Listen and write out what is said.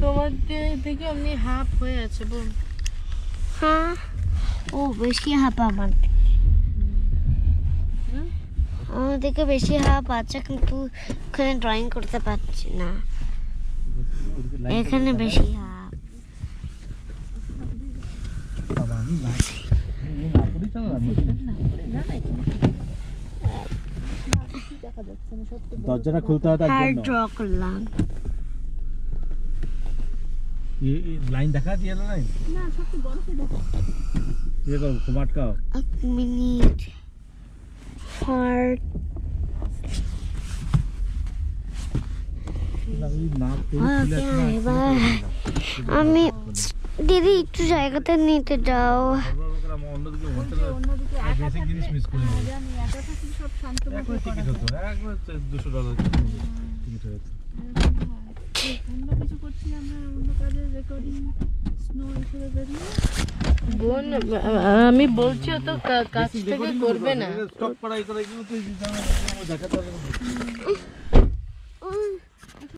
তোমার থেকে এমনি হাফ হয়ে আছে বোন। হ্যাঁ ও বেশি হাফ আমার থেকে বেশি হাফ আছে, কিন্তু এখানে ড্রয়িং করতে পারছি না, এখানে বেশি হাফ। দরজাটা খুলতে হয় তার জন্য ড্র করলাম। লাইন দেখা দিয়ে লাইন না সত্যি বরফে দেখো। ये करो घुमा अटकाओ 1 মিনিট হার্ট আমি দিদি একটু জায়গাতে নিতে যাও। অন্যদিকে বেসিক জিনিস মিস করে যাবে জানি একা থাকলে সব শান্তভাবে টিকিট হতো একবার $200 টিকিট হয়েছে অন্য কিছু করছি আমরা, অন্য কাজে রেকর্ডিং স্নো হিসেবে বেরিয়ে বোন। আমি বলছি ও তো কাজ থেকে করবে না। স্টক করাই করে এগুলো তো দেখাতে হবে।